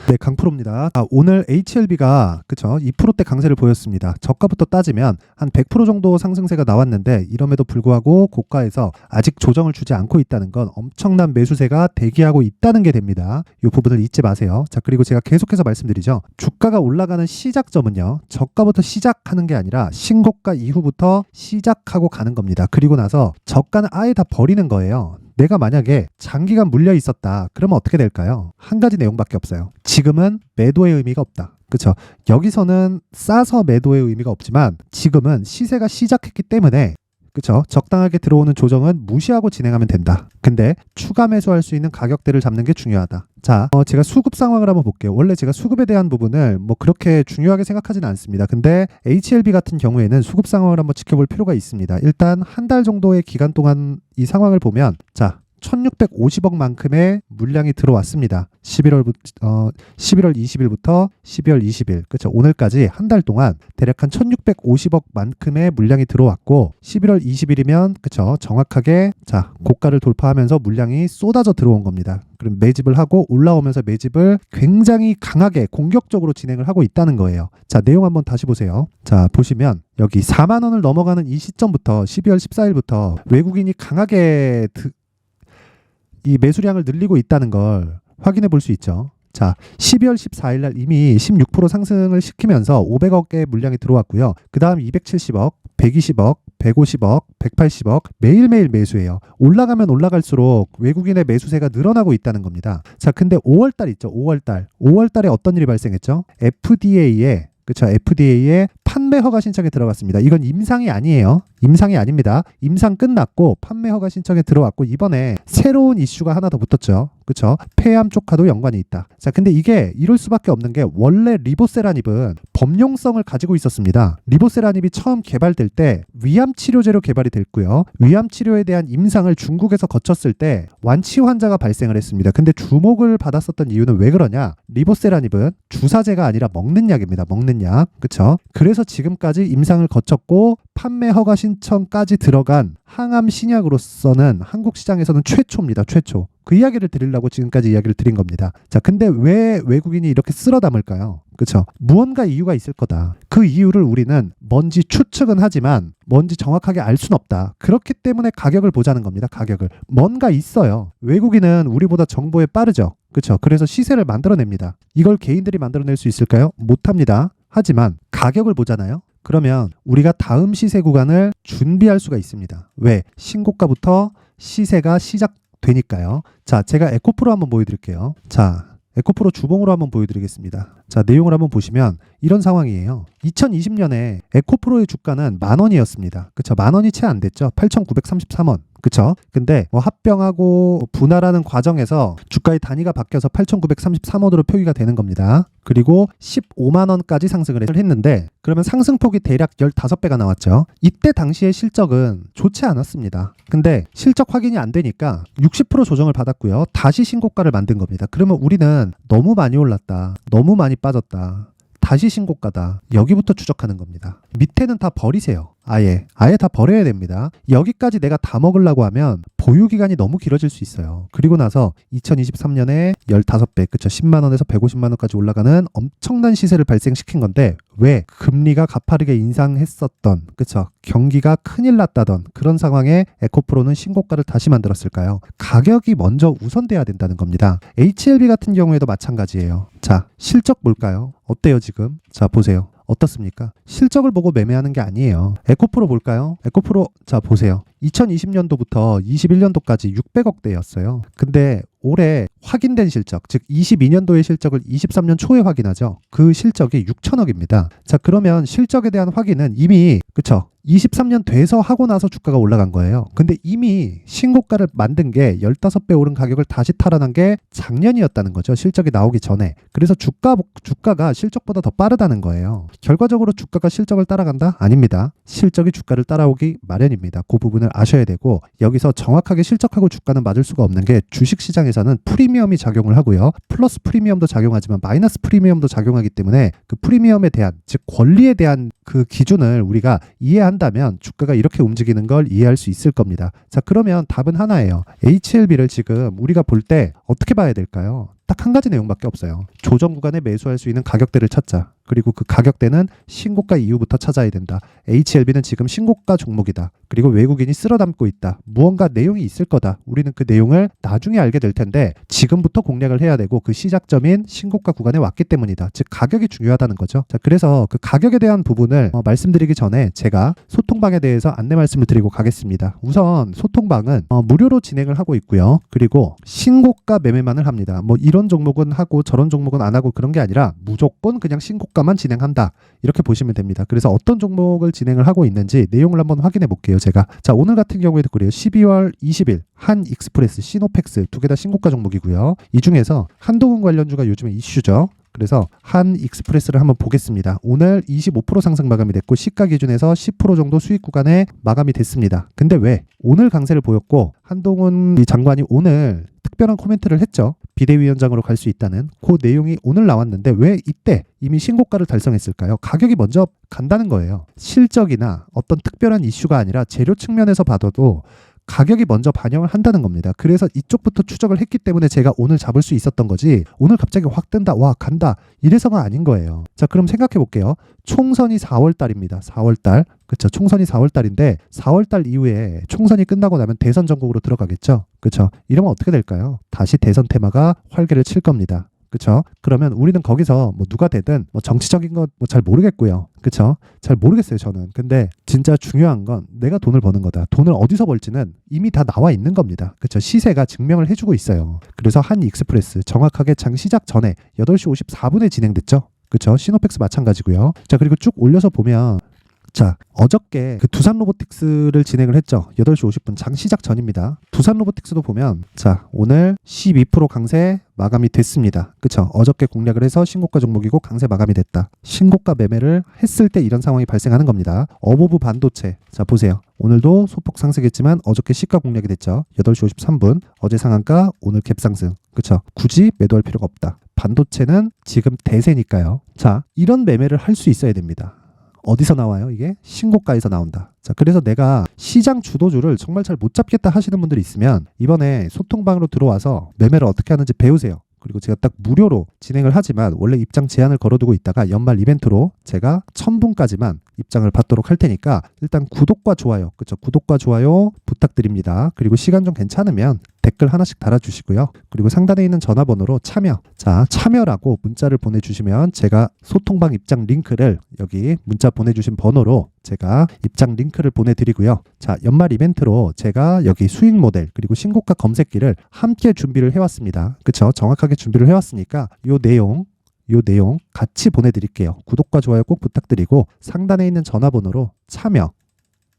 네, 강프로입니다. 오늘 HLB가 그쵸 2%대 강세를 보였습니다. 저가부터 따지면 한 100% 정도 상승세가 나왔는데 이럼에도 불구하고 고가에서 아직 조정을 주지 않고 있다는 건 엄청난 매수세가 대기하고 있다는 게 됩니다. 이 부분을 잊지 마세요. 자, 그리고 제가 계속해서 말씀드리죠. 주가가 올라가는 시작점은요, 저가부터 시작하는 게 아니라 신고가 이후부터 시작하고 가는 겁니다. 그리고 나서 저가는 아예 다 버리는 거예요. 내가 만약에 장기간 물려 있었다. 그러면 어떻게 될까요? 한 가지 내용밖에 없어요. 지금은 매도의 의미가 없다. 그렇죠? 여기서는 싸서 매도의 의미가 없지만 지금은 시세가 시작했기 때문에 그렇죠? 적당하게 들어오는 조정은 무시하고 진행하면 된다. 근데 추가 매수할 수 있는 가격대를 잡는 게 중요하다. 자, 제가 수급 상황을 한번 볼게요. 원래 제가 수급에 대한 부분을 그렇게 중요하게 생각하지는 않습니다. 근데 HLB 같은 경우에는 수급 상황을 한번 지켜볼 필요가 있습니다. 일단 한 달 정도의 기간 동안 이 상황을 보면 자, 1650억만큼의 물량이 들어왔습니다. 11월 20일부터 12월 20일, 그렇죠? 오늘까지 한 달 동안 대략 한 1650억만큼의 물량이 들어왔고 11월 20일이면 그렇죠? 정확하게 자, 고가를 돌파하면서 물량이 쏟아져 들어온 겁니다. 그럼 매집을 하고 올라오면서 매집을 굉장히 강하게 공격적으로 진행을 하고 있다는 거예요. 자, 내용 한번 다시 보세요. 자, 보시면 여기 4만 원을 넘어가는 이 시점부터 12월 14일부터 외국인이 강하게 이 매수량을 늘리고 있다는 걸 확인해 볼 수 있죠. 자, 12월 14일 날 이미 16% 상승을 시키면서 500억 개의 물량이 들어왔고요. 그 다음 270억, 120억, 150억, 180억 매일매일 매수해요. 올라가면 올라갈수록 외국인의 매수세가 늘어나고 있다는 겁니다. 자, 근데 5월달 있죠. 5월달에 어떤 일이 발생했죠? FDA에 그렇죠. FDA에 판매 허가 신청에 들어갔습니다. 이건 임상이 아니에요. 임상이 아닙니다. 임상 끝났고 판매 허가 신청에 들어왔고 이번에 새로운 이슈가 하나 더 붙었죠. 그렇죠. 폐암 쪽과도 연관이 있다. 자, 근데 이게 이럴 수밖에 없는 게 원래 리보세라닙은 범용성을 가지고 있었습니다. 리보세라닙이 처음 개발될 때 위암 치료제로 개발이 됐고요. 위암 치료에 대한 임상을 중국에서 거쳤을 때 완치 환자가 발생을 했습니다. 근데 주목을 받았었던 이유는 왜 그러냐? 리보세라닙은 주사제가 아니라 먹는 약입니다. 먹는 약. 그렇죠? 그래서 지금까지 임상을 거쳤고 판매 허가 신청까지 들어간 항암 신약으로서는 한국 시장에서는 최초입니다. 최초. 그 이야기를 드리려고 지금까지 이야기를 드린 겁니다. 자, 근데 왜 외국인이 이렇게 쓸어 담을까요? 그렇죠? 무언가 이유가 있을 거다. 그 이유를 우리는 뭔지 추측은 하지만 뭔지 정확하게 알 수는 없다. 그렇기 때문에 가격을 보자는 겁니다. 가격을. 뭔가 있어요. 외국인은 우리보다 정보에 빠르죠. 그렇죠? 그래서 시세를 만들어냅니다. 이걸 개인들이 만들어낼 수 있을까요? 못합니다. 하지만 가격을 보잖아요. 그러면 우리가 다음 시세 구간을 준비할 수가 있습니다. 왜? 신고가부터 시세가 시작되니까요. 자, 제가 에코프로 한번 보여드릴게요. 자, 에코프로 주봉으로 한번 보여드리겠습니다. 자, 내용을 한번 보시면 이런 상황이에요. 2020년에 에코프로의 주가는 10,000원이었습니다. 그쵸? 10,000원이 채 안 됐죠? 8,933원. 그쵸? 근데 합병하고 분할하는 과정에서 주가의 단위가 바뀌어서 8,933원으로 표기가 되는 겁니다. 그리고 15만 원까지 상승을 했는데 그러면 상승폭이 대략 15배가 나왔죠. 이때 당시의 실적은 좋지 않았습니다. 근데 실적 확인이 안 되니까 60% 조정을 받았고요. 다시 신고가를 만든 겁니다. 그러면 우리는 너무 많이 올랐다. 너무 많이 빠졌다. 다시 신고가다. 여기부터 추적하는 겁니다. 밑에는 다 버리세요. 아예 다 버려야 됩니다. 여기까지 내가 다 먹으려고 하면 보유기간이 너무 길어질 수 있어요. 그리고 나서 2023년에 15배, 그쵸? 10만 원에서 150만 원까지 올라가는 엄청난 시세를 발생시킨 건데 왜? 금리가 가파르게 인상했었던, 그쵸? 경기가 큰일 났다던 그런 상황에 에코프로는 신고가를 다시 만들었을까요? 가격이 먼저 우선돼야 된다는 겁니다. HLB 같은 경우에도 마찬가지예요. 자, 실적 볼까요? 어때요 지금? 자, 보세요. 어떻습니까? 실적을 보고 매매하는 게 아니에요. 에코프로 볼까요? 에코프로 자 보세요. 2020년도부터 21년도까지 600억대였어요. 근데 올해 확인된 실적, 즉 22년도의 실적을 23년 초에 확인하죠. 그 실적이 6천억입니다. 자, 그러면 실적에 대한 확인은 이미 그쵸? 23년 돼서 하고 나서 주가가 올라간 거예요. 근데 이미 신고가를 만든 게 15배 오른 가격을 다시 탈환한 게 작년이었다는 거죠. 실적이 나오기 전에. 그래서 주가가 실적보다 더 빠르다는 거예요. 결과적으로 주가가 실적을 따라간다? 아닙니다. 실적이 주가를 따라오기 마련입니다. 그 부분을 아셔야 되고 여기서 정확하게 실적하고 주가는 맞을 수가 없는 게 주식시장에서는 프리미엄이 작용을 하고요. 플러스 프리미엄도 작용하지만 마이너스 프리미엄도 작용하기 때문에 그 프리미엄에 대한 즉 권리에 대한 그 기준을 우리가 이해한다면 주가가 이렇게 움직이는 걸 이해할 수 있을 겁니다. 자, 그러면 답은 하나예요. HLB를 지금 우리가 볼 때 어떻게 봐야 될까요? 딱 한 가지 내용밖에 없어요. 조정 구간에 매수할 수 있는 가격대를 찾자. 그리고 그 가격대는 신고가 이후부터 찾아야 된다. HLB는 지금 신고가 종목이다. 그리고 외국인이 쓸어담고 있다. 무언가 내용이 있을 거다. 우리는 그 내용을 나중에 알게 될 텐데 지금부터 공략을 해야 되고 그 시작점인 신고가 구간에 왔기 때문이다. 즉 가격이 중요하다는 거죠. 자, 그래서 그 가격에 대한 부분을 말씀드리기 전에 제가 소통방에 대해서 안내 말씀을 드리고 가겠습니다. 우선 소통방은 무료로 진행을 하고 있고요. 그리고 신고가 매매만을 합니다. 뭐 이런 종목은 하고 저런 종목은 안 하고 그런 게 아니라 무조건 그냥 신고가만 진행한다. 이렇게 보시면 됩니다. 그래서 어떤 종목을 진행을 하고 있는지 내용을 한번 확인해 볼게요. 제가. 자, 오늘 같은 경우에도 그래요. 12월 20일 한익스프레스, 시노펙스 두 개 다 신고가 종목이고요. 이 중에서 한동훈 관련주가 요즘에 이슈죠. 그래서 한익스프레스를 한번 보겠습니다. 오늘 25% 상승 마감이 됐고 시가 기준에서 10% 정도 수익 구간에 마감이 됐습니다. 근데 왜? 오늘 강세를 보였고 한동훈 장관이 오늘 특별한 코멘트를 했죠. 비대위원장으로 갈 수 있다는 그 내용이 오늘 나왔는데 왜 이때 이미 신고가를 달성했을까요? 가격이 먼저 간다는 거예요. 실적이나 어떤 특별한 이슈가 아니라 재료 측면에서 봐도 가격이 먼저 반영을 한다는 겁니다. 그래서 이쪽부터 추적을 했기 때문에 제가 오늘 잡을 수 있었던 거지 오늘 갑자기 확 뜬다, 와 간다 이래서가 아닌 거예요. 자, 그럼 생각해 볼게요. 총선이 4월 달입니다. 4월 달. 그렇죠. 총선이 4월 달인데 4월 달 이후에 총선이 끝나고 나면 대선 전국으로 들어가겠죠. 그렇죠. 이러면 어떻게 될까요? 다시 대선 테마가 활개를 칠 겁니다. 그렇죠? 그러면 우리는 거기서 뭐 누가 되든 뭐 정치적인 건 뭐 잘 모르겠고요. 그렇죠? 잘 모르겠어요, 저는. 근데 진짜 중요한 건 내가 돈을 버는 거다. 돈을 어디서 벌지는 이미 다 나와 있는 겁니다. 그렇죠? 시세가 증명을 해주고 있어요. 그래서 한익스프레스 정확하게 장 시작 전에 8시 54분에 진행됐죠. 그렇죠? 시노펙스 마찬가지고요. 자, 그리고 쭉 올려서 보면 자, 어저께 그 두산 로보틱스를 진행을 했죠. 8시 50분 장 시작 전입니다. 두산 로보틱스도 보면 자, 오늘 12% 강세 마감이 됐습니다. 그쵸? 어저께 공략을 해서 신고가 종목이고 강세 마감이 됐다. 신고가 매매를 했을 때 이런 상황이 발생하는 겁니다. 어보브 반도체. 자, 보세요. 오늘도 소폭 상승했지만 어저께 시가 공략이 됐죠. 8시 53분. 어제 상한가, 오늘 갭상승. 그쵸? 굳이 매도할 필요가 없다. 반도체는 지금 대세니까요. 자, 이런 매매를 할 수 있어야 됩니다. 어디서 나와요? 이게 신고가에서 나온다. 자, 그래서 내가 시장 주도주를 정말 잘 못 잡겠다 하시는 분들이 있으면 이번에 소통방으로 들어와서 매매를 어떻게 하는지 배우세요. 그리고 제가 딱 무료로 진행을 하지만 원래 입장 제한을 걸어두고 있다가 연말 이벤트로 제가 1000분까지만 입장을 받도록 할 테니까 일단 구독과 좋아요, 그렇죠? 구독과 좋아요 부탁드립니다. 그리고 시간 좀 괜찮으면 댓글 하나씩 달아주시고요. 그리고 상단에 있는 전화번호로 참여, 자, 참여라고 문자를 보내주시면 제가 소통방 입장 링크를 여기 문자 보내주신 번호로 제가 입장 링크를 보내드리고요. 자, 연말 이벤트로 제가 여기 수익 모델 그리고 신고가 검색기를 함께 준비를 해왔습니다. 그쵸? 정확하게 준비를 해왔으니까 요 내용 같이 보내드릴게요. 구독과 좋아요 꼭 부탁드리고 상단에 있는 전화번호로 참여,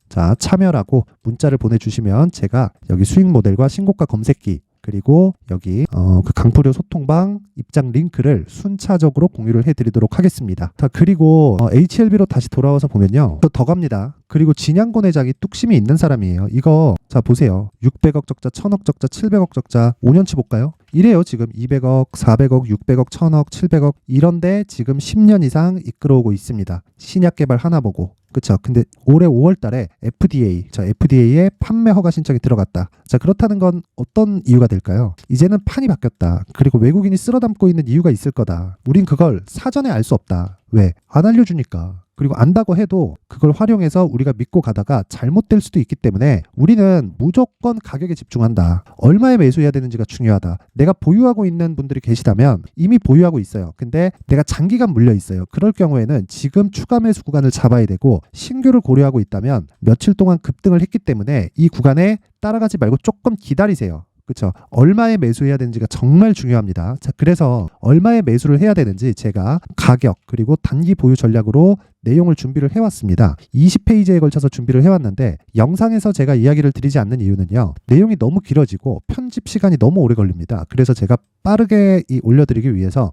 자, 참여라고 문자를 보내주시면 제가 여기 수익 모델과 신고가 검색기 그리고 여기 그 강프료 소통방 입장 링크를 순차적으로 공유를 해드리도록 하겠습니다. 자, 그리고 HLB로 다시 돌아와서 보면요. 더 갑니다. 그리고 진양고 내장이 뚝심이 있는 사람이에요. 이거 자 보세요. 600억 적자, 1000억 적자, 700억 적자 5년치 볼까요? 이래요. 지금 200억, 400억, 600억, 1000억, 700억 이런데 지금 10년 이상 이끌어오고 있습니다. 신약 개발 하나 보고. 그쵸. 근데 올해 5월 달에 FDA에 판매 허가 신청이 들어갔다. 자, 그렇다는 건 어떤 이유가 될까요? 이제는 판이 바뀌었다. 그리고 외국인이 쓸어담고 있는 이유가 있을 거다. 우린 그걸 사전에 알 수 없다. 왜? 안 알려주니까. 그리고 안다고 해도 그걸 활용해서 우리가 믿고 가다가 잘못될 수도 있기 때문에 우리는 무조건 가격에 집중한다. 얼마에 매수해야 되는지가 중요하다. 내가 보유하고 있는 분들이 계시다면 이미 보유하고 있어요. 근데 내가 장기간 물려 있어요. 그럴 경우에는 지금 추가 매수 구간을 잡아야 되고 신규를 고려하고 있다면 며칠 동안 급등을 했기 때문에 이 구간에 따라가지 말고 조금 기다리세요. 그렇죠. 얼마에 매수해야 되는지가 정말 중요합니다. 자, 그래서 얼마에 매수를 해야 되는지 제가 가격 그리고 단기 보유 전략으로 내용을 준비를 해왔습니다. 20페이지에 걸쳐서 준비를 해왔는데 영상에서 제가 이야기를 드리지 않는 이유는요. 내용이 너무 길어지고 편집 시간이 너무 오래 걸립니다. 그래서 제가 빠르게 올려드리기 위해서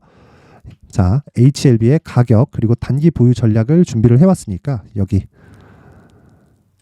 자, HLB의 가격 그리고 단기 보유 전략을 준비를 해왔으니까 여기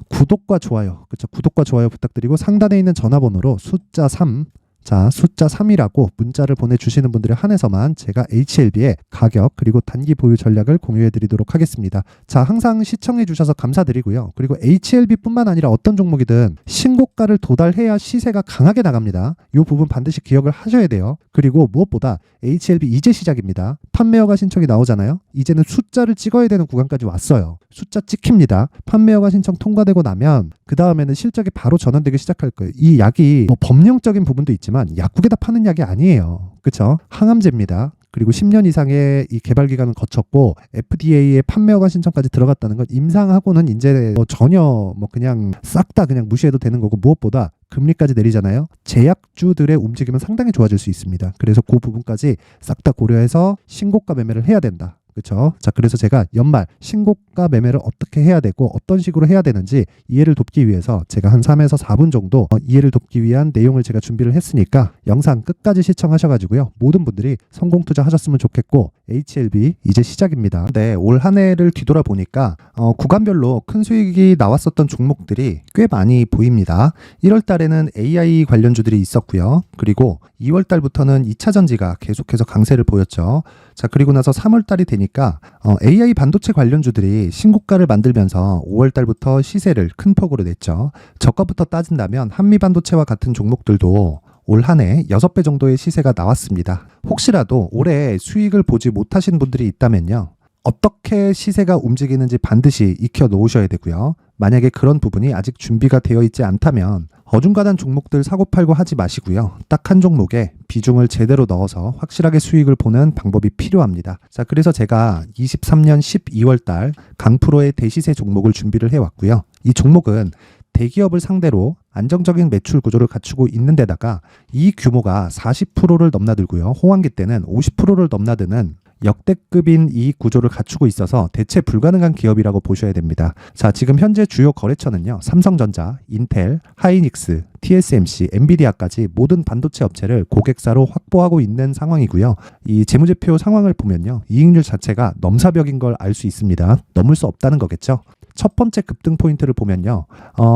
구독과 좋아요, 그렇죠? 구독과 좋아요 부탁드리고 상단에 있는 전화번호로 숫자 3, 자, 숫자 3이라고 문자를 보내주시는 분들에 한해서만 제가 HLB의 가격 그리고 단기 보유 전략을 공유해 드리도록 하겠습니다. 자, 항상 시청해 주셔서 감사드리고요. 그리고 HLB뿐만 아니라 어떤 종목이든 신고가를 도달해야 시세가 강하게 나갑니다. 이 부분 반드시 기억을 하셔야 돼요. 그리고 무엇보다 HLB 이제 시작입니다. 판매 허가 신청이 나오잖아요. 이제는 숫자를 찍어야 되는 구간까지 왔어요. 숫자 찍힙니다. 판매 허가 신청 통과되고 나면 그 다음에는 실적이 바로 전환되기 시작할 거예요. 이 약이 뭐 법령적인 부분도 있지만 약국에다 파는 약이 아니에요. 그렇죠? 항암제입니다. 그리고 10년 이상의 이 개발 기간을 거쳤고 FDA의 판매 허가 신청까지 들어갔다는 건 임상하고는 이제 뭐 전혀 뭐 그냥 싹 다 그냥 무시해도 되는 거고, 무엇보다 금리까지 내리잖아요. 제약주들의 움직임은 상당히 좋아질 수 있습니다. 그래서 그 부분까지 싹 다 고려해서 신고가 매매를 해야 된다. 그렇죠? 자, 그래서 제가 연말 신고가 매매를 어떻게 해야 되고 어떤 식으로 해야 되는지 이해를 돕기 위해서 제가 한 3에서 4분 정도 이해를 돕기 위한 내용을 제가 준비를 했으니까 영상 끝까지 시청하셔가지고요. 모든 분들이 성공 투자하셨으면 좋겠고, HLB 이제 시작입니다. 네, 올 한 해를 뒤돌아보니까 구간별로 큰 수익이 나왔었던 종목들이 꽤 많이 보입니다. 1월 달에는 AI 관련주들이 있었고요. 그리고 2월 달부터는 2차 전지가 계속해서 강세를 보였죠. 자, 그리고 나서 3월 달이 되니까 AI 반도체 관련주들이 신고가를 만들면서 5월 달부터 시세를 큰 폭으로 냈죠. 저가부터 따진다면 한미 반도체와 같은 종목들도 올 한 해 6배 정도의 시세가 나왔습니다. 혹시라도 올해 수익을 보지 못하신 분들이 있다면요, 어떻게 시세가 움직이는지 반드시 익혀 놓으셔야 되고요. 만약에 그런 부분이 아직 준비가 되어 있지 않다면 어중간한 종목들 사고팔고 하지 마시고요. 딱 한 종목에 비중을 제대로 넣어서 확실하게 수익을 보는 방법이 필요합니다. 자, 그래서 제가 23년 12월 달 강프로의 대시세 종목을 준비를 해왔고요. 이 종목은 대기업을 상대로 안정적인 매출 구조를 갖추고 있는 데다가 이 규모가 40%를 넘나들고요. 호황기 때는 50%를 넘나드는 역대급인 이 구조를 갖추고 있어서 대체 불가능한 기업이라고 보셔야 됩니다. 자, 지금 현재 주요 거래처는요, 삼성전자, 인텔, 하이닉스, TSMC, 엔비디아까지 모든 반도체 업체를 고객사로 확보하고 있는 상황이고요. 이 재무제표 상황을 보면요, 이익률 자체가 넘사벽인 걸 알 수 있습니다. 넘을 수 없다는 거겠죠. 첫 번째 급등 포인트를 보면요,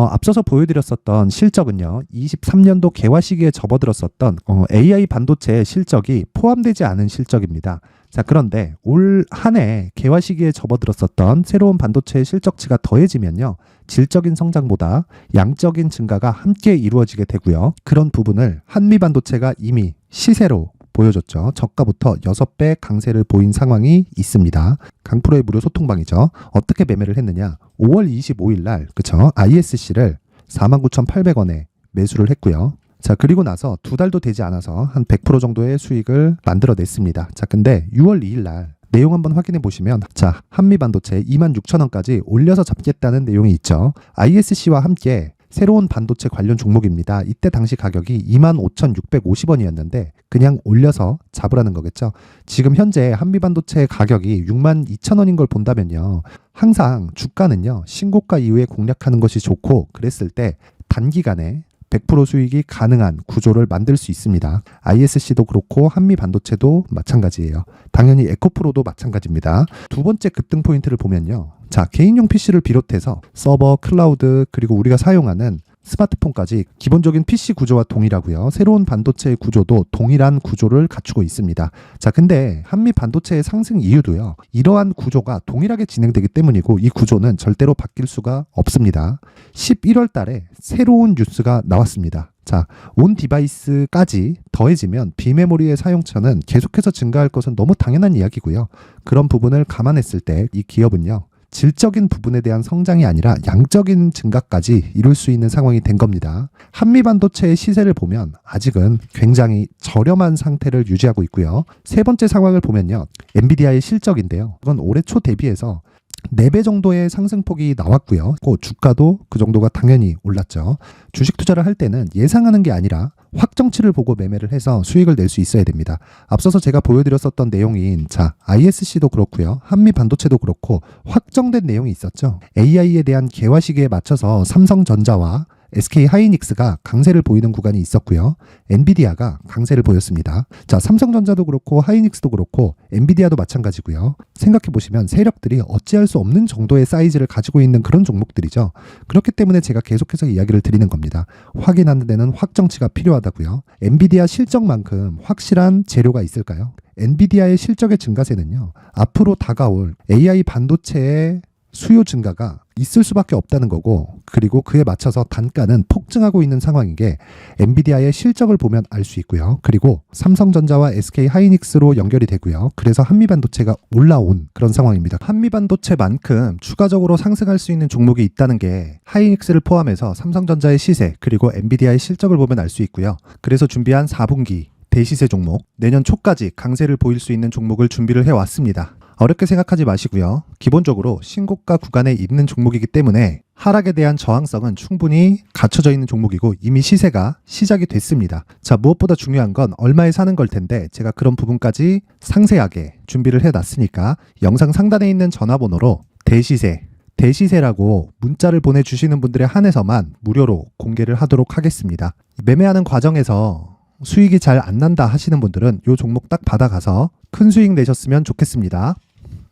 앞서서 보여드렸었던 실적은요, 23년도 개화 시기에 접어들었었던 AI 반도체의 실적이 포함되지 않은 실적입니다. 자, 그런데 올 한 해 개화 시기에 접어들었었던 새로운 반도체의 실적치가 더해지면요, 질적인 성장보다 양적인 증가가 함께 이루어지게 되고요. 그런 부분을 한미 반도체가 이미 시세로 보여줬죠. 저가부터 6배 강세를 보인 상황이 있습니다. 강프로의 무료 소통방이죠. 어떻게 매매를 했느냐? 5월 25일 날, 그쵸? ISC를 49,800원에 매수를 했고요. 자, 그리고 나서 2달도 되지 않아서 한 100% 정도의 수익을 만들어냈습니다. 자, 근데 6월 2일 날 내용 한번 확인해 보시면, 자, 한미반도체 26,000원까지 올려서 잡겠다는 내용이 있죠. ISC와 함께 새로운 반도체 관련 종목입니다. 이때 당시 가격이 25,650원이었는데 그냥 올려서 잡으라는 거겠죠. 지금 현재 한미반도체 가격이 62,000원인 걸 본다면요, 항상 주가는요, 신고가 이후에 공략하는 것이 좋고, 그랬을 때 단기간에 100% 수익이 가능한 구조를 만들 수 있습니다. ISC도 그렇고 한미 반도체도 마찬가지예요. 당연히 에코프로도 마찬가지입니다. 두 번째 급등 포인트를 보면요, 자, 개인용 PC를 비롯해서 서버, 클라우드, 그리고 우리가 사용하는 스마트폰까지 기본적인 PC 구조와 동일하고요. 새로운 반도체의 구조도 동일한 구조를 갖추고 있습니다. 자, 근데 한미 반도체의 상승 이유도요, 이러한 구조가 동일하게 진행되기 때문이고, 이 구조는 절대로 바뀔 수가 없습니다. 11월 달에 새로운 뉴스가 나왔습니다. 자, 온 디바이스까지 더해지면 비메모리의 사용처는 계속해서 증가할 것은 너무 당연한 이야기고요. 그런 부분을 감안했을 때 이 기업은요, 질적인 부분에 대한 성장이 아니라 양적인 증가까지 이룰 수 있는 상황이 된 겁니다. 한미 반도체의 시세를 보면 아직은 굉장히 저렴한 상태를 유지하고 있고요. 세 번째 상황을 보면요, 엔비디아의 실적인데요, 그건 올해 초 대비해서 4배 정도의 상승폭이 나왔고요. 주가도 그 정도가 당연히 올랐죠. 주식 투자를 할 때는 예상하는 게 아니라 확정치를 보고 매매를 해서 수익을 낼 수 있어야 됩니다. 앞서서 제가 보여드렸었던 내용인, 자, ISC도 그렇고요, 한미 반도체도 그렇고 확정된 내용이 있었죠. AI에 대한 개화 시기에 맞춰서 삼성전자와 SK 하이닉스가 강세를 보이는 구간이 있었고요. 엔비디아가 강세를 보였습니다. 자, 삼성전자도 그렇고 하이닉스도 그렇고 엔비디아도 마찬가지고요. 생각해 보시면 세력들이 어찌할 수 없는 정도의 사이즈를 가지고 있는 그런 종목들이죠. 그렇기 때문에 제가 계속해서 이야기를 드리는 겁니다. 확인하는 데는 확정치가 필요하다고요. 엔비디아 실적만큼 확실한 재료가 있을까요? 엔비디아의 실적의 증가세는요, 앞으로 다가올 AI 반도체의 수요 증가가 있을 수밖에 없다는 거고, 그리고 그에 맞춰서 단가는 폭증하고 있는 상황인 게 엔비디아의 실적을 보면 알 수 있고요. 그리고 삼성전자와 SK 하이닉스로 연결이 되고요. 그래서 한미반도체가 올라온 그런 상황입니다. 한미반도체만큼 추가적으로 상승할 수 있는 종목이 있다는 게 하이닉스를 포함해서 삼성전자의 시세 그리고 엔비디아의 실적을 보면 알 수 있고요. 그래서 준비한 4분기 대시세 종목, 내년 초까지 강세를 보일 수 있는 종목을 준비를 해왔습니다. 어렵게 생각하지 마시고요. 기본적으로 신고가 구간에 있는 종목이기 때문에 하락에 대한 저항성은 충분히 갖춰져 있는 종목이고 이미 시세가 시작이 됐습니다. 자, 무엇보다 중요한 건 얼마에 사는 걸 텐데 제가 그런 부분까지 상세하게 준비를 해놨으니까 영상 상단에 있는 전화번호로 대시세라고 문자를 보내주시는 분들에 한해서만 무료로 공개를 하도록 하겠습니다. 매매하는 과정에서 수익이 잘 안 난다 하시는 분들은 이 종목 딱 받아가서 큰 수익 내셨으면 좋겠습니다.